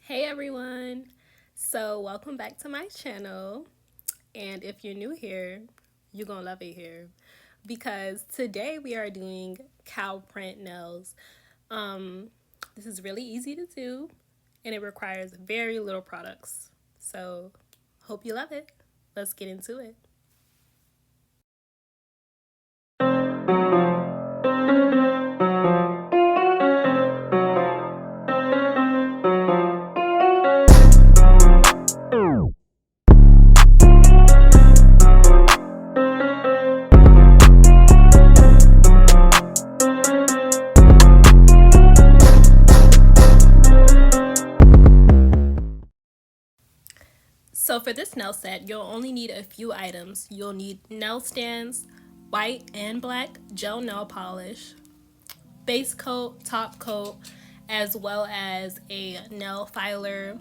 Hey everyone! So, welcome back to my channel. And if you're new here, you're gonna love it here because today we are doing cow print nails. Um, this is really easy to do and it requires very little products. So, hope you love it. Let's get into it. So for this nail set, you'll only need a few items. You'll need nail stands, white and black gel nail polish, base coat, top coat, as well as a nail filer,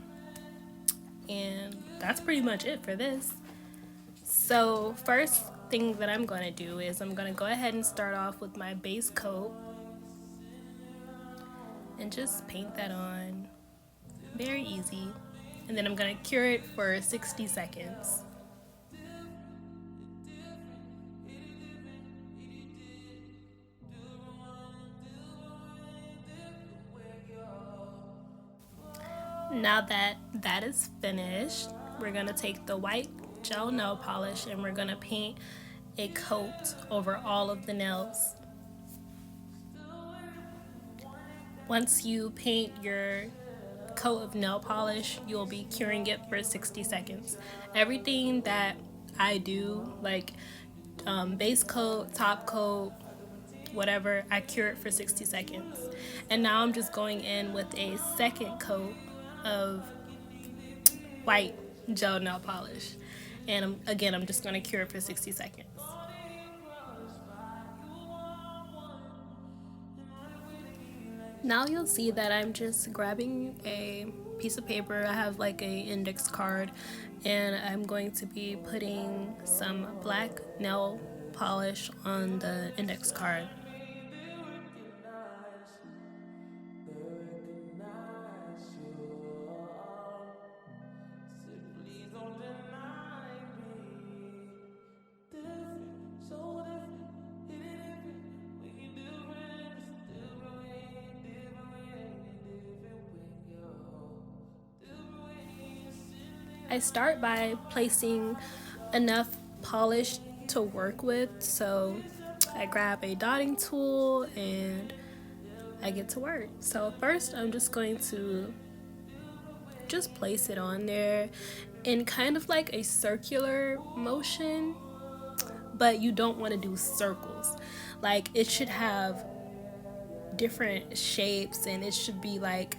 and that's pretty much it for this. So first thing that I'm going to do is I'm going to go ahead and start off with my base coat and just paint that on. Very easy. And then I'm going to cure it for 60 seconds. Now that that is finished, we're going to take the white gel nail polish and we're going to paint a coat over all of the nails. Once you paint your coat of nail polish, you'll be curing it for 60 seconds. Everything that I do, like base coat, top coat, whatever, I cure it for 60 seconds. And now I'm just going in with a second coat of white gel nail polish. And again, I'm just going to cure it for 60 seconds. Now you'll see that I'm just grabbing a piece of paper. I have like a index card and I'm going to be putting some black nail polish on the index card. I start by placing enough polish to work with, so I grab a dotting tool and I get to work. So first I'm just going to just place it on there in kind of like a circular motion, but you don't want to do circles. Like it should have different shapes and it should be like,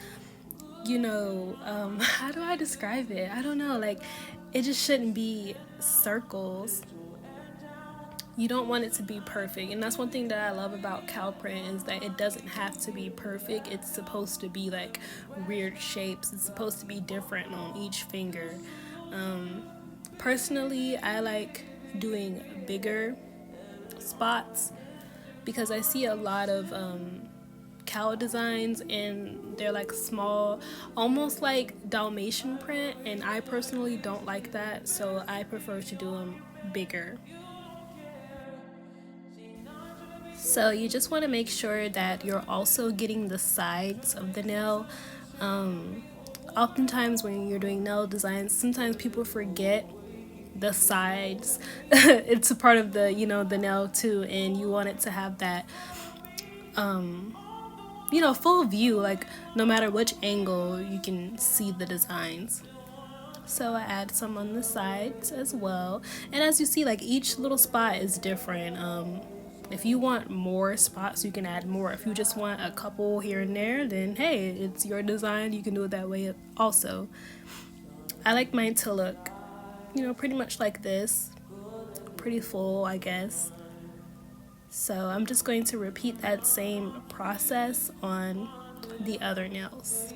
how do I describe it? I don't know, like it just shouldn't be circles. You don't want it to be perfect, and that's one thing that I love about cow print is that it doesn't have to be perfect. It's supposed to be like weird shapes. It's supposed to be different on each finger. Personally, I like doing bigger spots because I see a lot of cow designs and they're like small, almost like Dalmatian print, and I personally don't like that, so I prefer to do them bigger. So you just want to make sure that you're also getting the sides of the nail. Oftentimes when you're doing nail designs, sometimes people forget the sides. It's a part of the nail too, and you want it to have that full view, like no matter which angle you can see the designs. So I add some on the sides as well, and as you see, like each little spot is different. If you want more spots, you can add more. If you just want a couple here and there, then hey, it's your design, you can do it that way also. I like mine to look pretty much like this, pretty full, I guess. So I'm just going to repeat that same process on the other nails.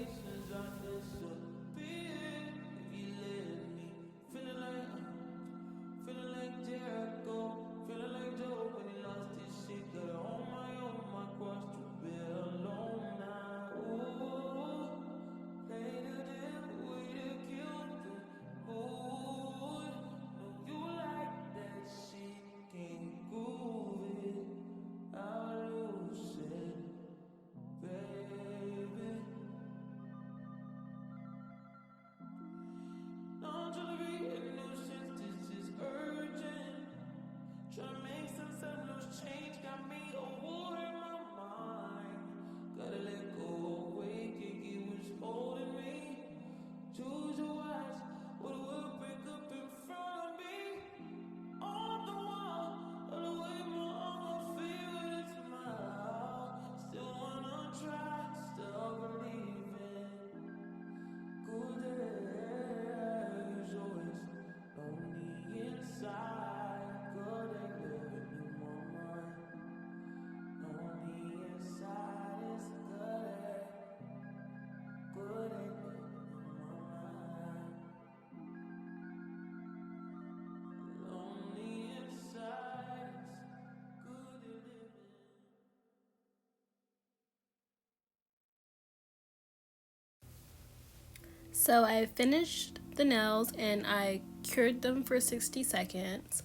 So I finished the nails and I cured them for 60 seconds.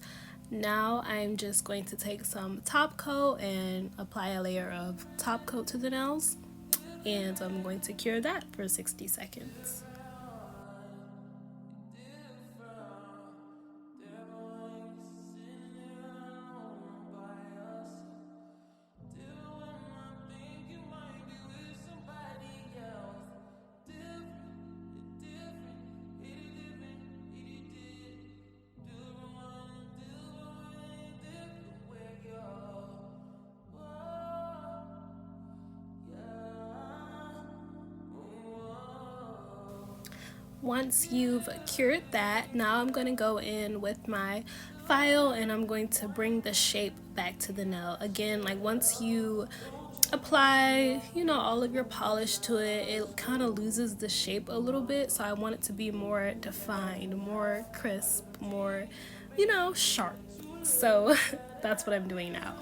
Now I'm just going to take some top coat and apply a layer of top coat to the nails, and I'm going to cure that for 60 seconds. Once you've cured that, now I'm going to go in with my file and I'm going to bring the shape back to the nail. Again, like once you apply, all of your polish to it, it kind of loses the shape a little bit. So I want it to be more defined, more crisp, more, sharp. So that's what I'm doing now.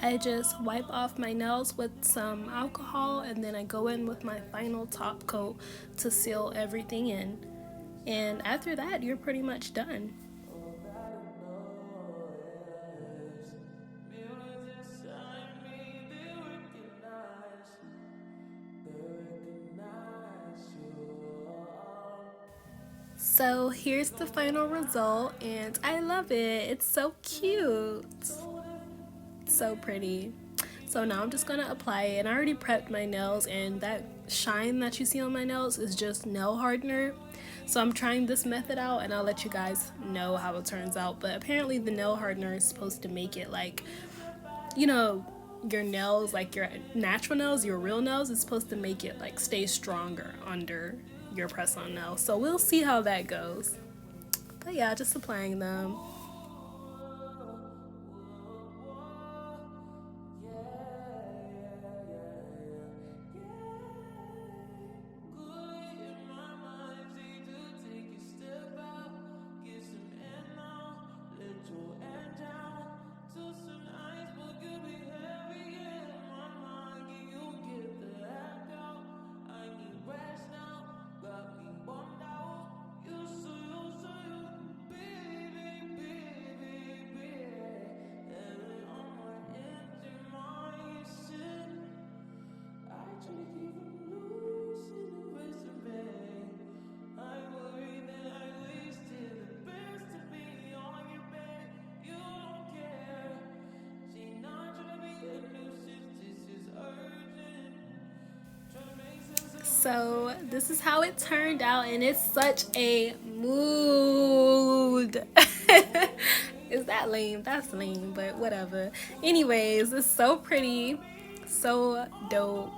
I just wipe off my nails with some alcohol and then I go in with my final top coat to seal everything in. And after that, you're pretty much done. So here's the final result and I love it. It's so cute. So pretty. So now I'm just gonna apply it, and I already prepped my nails, and that shine that you see on my nails is just nail hardener. So I'm trying this method out and I'll let you guys know how it turns out. But apparently the nail hardener is supposed to make it like, your nails, like your natural nails, your real nails, is supposed to make it like stay stronger under your press on nails. So we'll see how that goes. But yeah, just applying them. So this is how it turned out, and it's such a mood. Is that lame? That's lame, but whatever. Anyways, it's so pretty, so dope.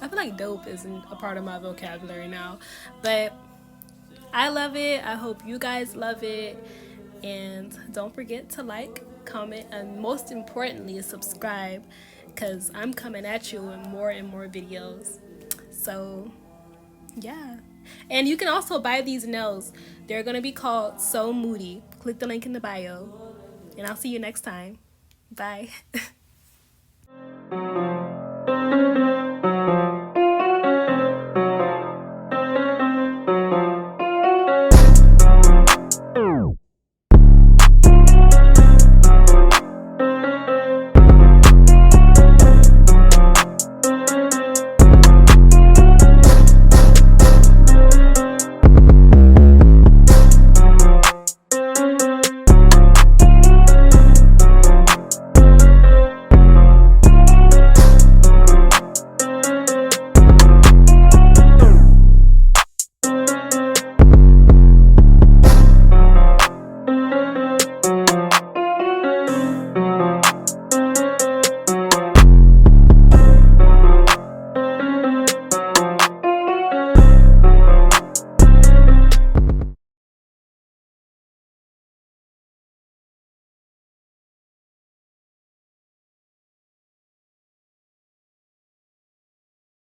I feel like dope isn't a part of my vocabulary now, but I love it. I hope you guys love it, and don't forget to like, comment, and most importantly, subscribe, because I'm coming at you with more and more videos. So yeah, and you can also buy these nails. They're gonna be called So Moody. Click the link in the bio, and I'll see you next time. Bye.